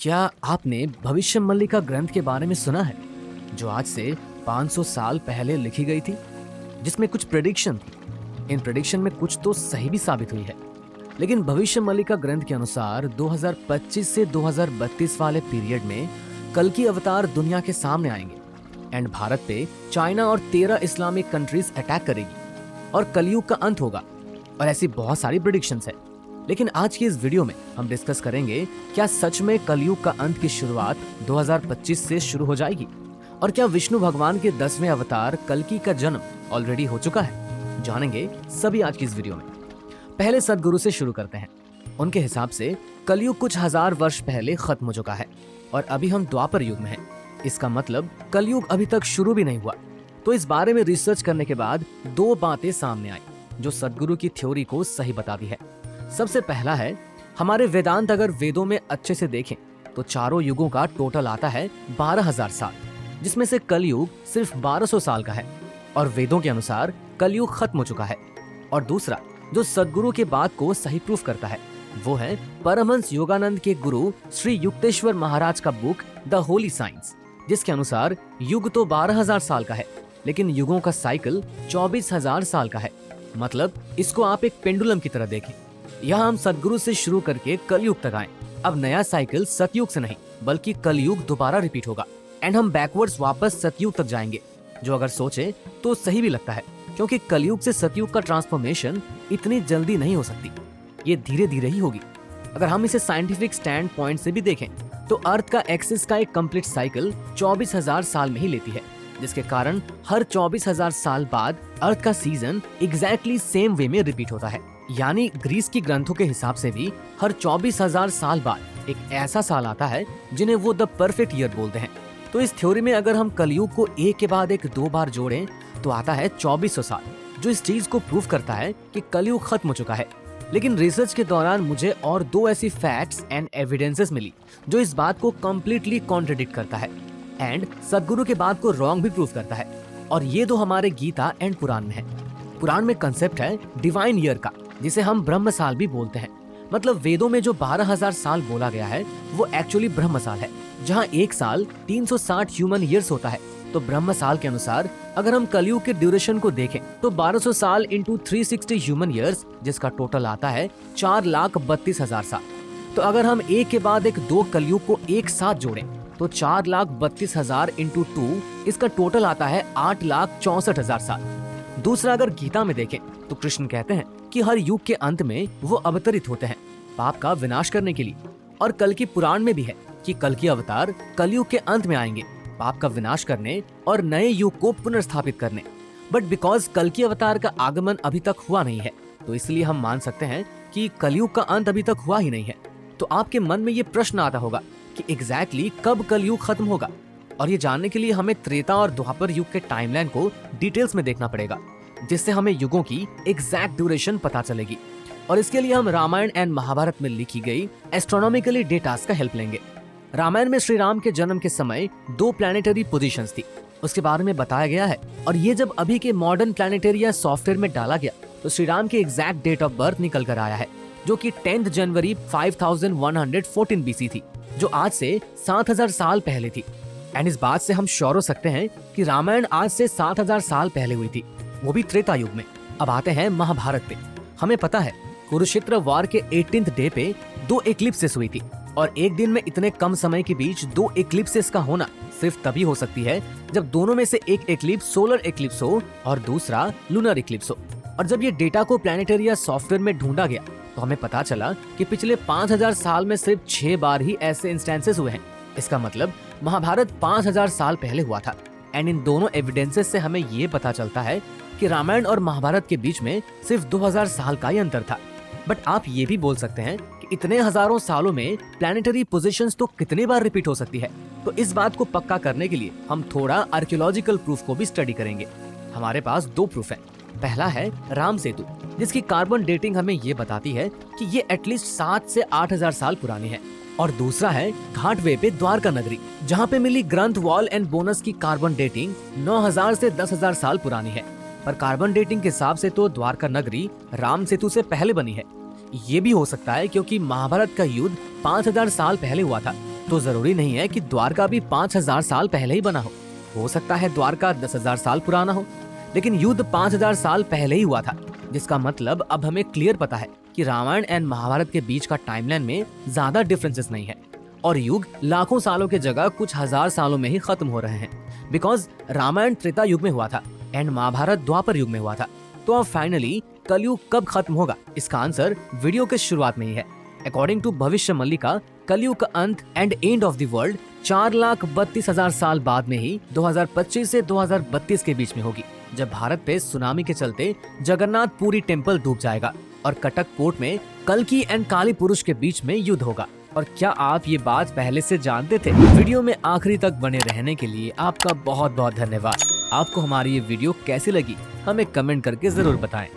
क्या आपने भविष्य मल्लिका ग्रंथ के बारे में सुना है, जो आज से 500 साल पहले लिखी गई थी, जिसमें कुछ प्रेडिक्शन थी। इन प्रेडिक्शन में कुछ तो सही भी साबित हुई है, लेकिन भविष्य मल्लिका ग्रंथ के अनुसार 2025 से 2032 वाले पीरियड में कल की अवतार दुनिया के सामने आएंगे एंड भारत पे चाइना और 13 इस्लामिक कंट्रीज अटैक करेगी और कलयुग का अंत होगा। और ऐसी बहुत सारी प्रेडिक्शंस है, लेकिन आज की इस वीडियो में हम डिस्कस करेंगे क्या सच में कलयुग का अंत की शुरुआत 2025 से शुरू हो जाएगी, और क्या विष्णु भगवान के 10वें अवतार कल्कि का जन्म ऑलरेडी हो चुका है। जानेंगे सभी आज की इस वीडियो में। पहले सदगुरु से शुरू करते हैं। उनके हिसाब से कलयुग कुछ हजार वर्ष पहले खत्म हो चुका है और अभी हम द्वापर युग में हैं। इसका मतलब कलयुग अभी तक शुरू भी नहीं हुआ। तो इस बारे में रिसर्च करने के बाद दो बातें सामने आई जो सदगुरु की थ्योरी को सही बताती है। सबसे पहला है, हमारे वेदांत अगर वेदों में अच्छे से देखें तो चारों युगों का टोटल आता है 12,000 साल, जिसमें से कलयुग सिर्फ 1200 साल का है और वेदों के अनुसार कलयुग खत्म हो चुका है। और दूसरा जो सदगुरु के बात को सही प्रूफ करता है वो है परमहंस योगानंद के गुरु श्री युक्तेश्वर महाराज का बुक द होली साइंस, जिसके अनुसार युग तो 12,000 साल का है, लेकिन युगों का साइकिल 24,000 साल का है। मतलब इसको आप एक पेंडुलम की तरह देखें। यहाँ हम सदगुरु से शुरू करके कलयुग तक आए। अब नया साइकिल सतयुग से नहीं बल्कि कलयुग दोबारा रिपीट होगा एंड हम बैकवर्ड्स वापस सतयुग तक जाएंगे, जो अगर सोचे तो सही भी लगता है, क्योंकि कलयुग से सतयुग का ट्रांसफॉर्मेशन इतनी जल्दी नहीं हो सकती, ये धीरे धीरे ही होगी। अगर हम इसे साइंटिफिक स्टैंड पॉइंट से भी देखें तो अर्थ का एक्सिस का एक कंप्लीट साइकिल 24,000 साल में ही लेती है, जिसके कारण हर 24,000 साल बाद अर्थ का सीजन एग्जैक्टली सेम वे में रिपीट होता है। यानी ग्रीस की ग्रंथों के हिसाब से भी हर 24,000 साल बाद एक ऐसा साल आता है जिन्हें वो द परफेक्ट ईयर बोलते हैं। तो इस थ्योरी में अगर हम कलयुग को एक के बाद एक 2 बार जोड़ें तो आता है 2400 साल, जो इस चीज को प्रूव करता है कि कलयुग खत्म हो चुका है। लेकिन रिसर्च के दौरान मुझे और 2 ऐसी फैक्ट्स एंड एविडेंसेस मिली जो इस बात को कम्प्लीटली कॉन्ट्रडिक्ट करता है एंड सदगुरु के बात को रॉन्ग भी प्रूव करता है। और ये दो हमारे गीता एंड पुराण में है। पुराण में कंसेप्ट है डिवाइन ईयर का, जिसे हम ब्रह्म साल भी बोलते हैं। मतलब वेदों में जो 12,000 साल बोला गया है वो एक्चुअली ब्रह्म साल है, जहाँ एक साल 360 ह्यूमन ईयर्स होता है। तो ब्रह्म साल के अनुसार अगर हम कलयुग के ड्यूरेशन को देखें तो 1200 साल इंटू 360 ह्यूमन ईयर्स, जिसका टोटल आता है 4,32,000 साल। तो अगर हम एक के बाद एक 2 कलयुग को एक साथ जोड़ें तो 4,32,000 इंटू 2, इसका टोटल आता है 8,64,000 साल। दूसरा अगर गीता में देखें तो कृष्ण कहते हैं कि हर युग के अंत में वो अवतरित होते हैं पाप का विनाश करने के लिए। और कल की पुराण में भी है कि कल की अवतार कलयुग के अंत में आएंगे पाप का विनाश करने और नए युग को पुनर्स्थापित करने। बट बिकॉज कल की अवतार का आगमन अभी तक हुआ नहीं है, तो इसलिए हम मान सकते हैं कि कलयुग का अंत अभी तक हुआ ही नहीं है। तो आपके मन में ये प्रश्न आता होगा कि एग्जैक्टली कब कलयुग खत्म होगा, और ये जानने के लिए हमें त्रेता और द्वापर युग के टाइमलाइन को डिटेल्स में देखना पड़ेगा, जिससे हमें युगों की एग्जैक्ट ड्यूरेशन पता चलेगी। और इसके लिए हम रामायण एंड महाभारत में लिखी गई एस्ट्रोनॉमिकली डेटास का हेल्प लेंगे। रामायण में श्री राम के जन्म के समय 2 प्लैनेटरी पोजीशंस थी, उसके बारे में बताया गया है। और ये जब अभी के मॉडर्न प्लैनेटरी सॉफ्टवेयर में डाला गया तो श्री राम की एग्जैक्ट डेट ऑफ बर्थ निकल कर आया है, जो कि 10 जनवरी 5114 BC थी, जो आज से 7,000 साल पहले थी। एंड इस बात से हम श्योर हो सकते हैं कि रामायण आज से 7,000 साल पहले हुई थी, वो भी त्रेता युग में। अब आते हैं महाभारत पे। हमें पता है कुरुक्षेत्र वार के 18th डे पे 2 एक्लिप्सेस हुई थी, और एक दिन में इतने कम समय के बीच 2 एक्लिप्सेस का होना सिर्फ तभी हो सकती है जब दोनों में से एक एक्लिप्स सोलर एक्लिप्स हो और दूसरा लूनर एक्लिप्स हो। और जब ये डेटा को प्लैनेटरी सॉफ्टवेयर में ढूंढा गया तो हमें पता चला कि पिछले 5,000 साल में सिर्फ 6 बार ही ऐसे इंस्टेंसेस हुए हैं। इसका मतलब महाभारत 5,000 साल पहले हुआ था। एंड इन दोनों एविडेंसेस से हमें ये पता चलता है कि रामायण और महाभारत के बीच में सिर्फ 2,000 साल का ही अंतर था। बट आप ये भी बोल सकते हैं कि इतने हजारों सालों में प्लैनेटरी पोजीशंस तो कितने बार रिपीट हो सकती है। तो इस बात को पक्का करने के लिए हम थोड़ा आर्कियोलॉजिकल प्रूफ को भी स्टडी करेंगे। हमारे पास 2 प्रूफ है। पहला है राम सेतु, जिसकी कार्बन डेटिंग हमें ये बताती है कि ये एटलीस्ट 7 से 8,000 साल पुरानी है। और दूसरा है घाटवे पे द्वारका नगरी, जहाँ पे मिली ग्रंथ वॉल एंड बोनस की कार्बन डेटिंग 9,000 से 10,000 साल पुरानी है। पर कार्बन डेटिंग के हिसाब से तो द्वारका नगरी राम सेतु से पहले बनी है। ये भी हो सकता है क्योंकि महाभारत का युद्ध 5,000 साल पहले हुआ था तो जरूरी नहीं है कि द्वारका भी 5000 साल पहले ही बना हो सकता है द्वारका 10,000 साल पुराना हो, लेकिन युद्ध 5000 साल पहले ही हुआ था, जिसका मतलब अब हमें क्लियर पता है कि रामायण एंड महाभारत के बीच का टाइमलाइन में ज्यादा डिफरेंसेस नहीं है और युग लाखों सालों के जगह कुछ हजार सालों में ही खत्म हो रहे हैं, बिकॉज रामायण त्रेता युग में हुआ था एंड महाभारत द्वापर युग में हुआ था। तो अब फाइनली कलयुग कब खत्म होगा, इसका आंसर वीडियो के शुरुआत में ही है। अकॉर्डिंग टू भविष्य मल्लिका, कलयुग का अंत and end of the world 4,32,000 साल बाद में ही 2025 से 2032 के बीच में होगी, जब भारत पे सुनामी के चलते जगन्नाथ पुरी टेम्पल डूब जाएगा और कटक पोर्ट में कल्कि एंड काली पुरुष के बीच में युद्ध होगा। और क्या आप ये बात पहले से जानते थे? वीडियो में आखिरी तक बने रहने के लिए आपका बहुत बहुत धन्यवाद। आपको हमारी ये वीडियो कैसी लगी हमें कमेंट करके जरूर बताएं।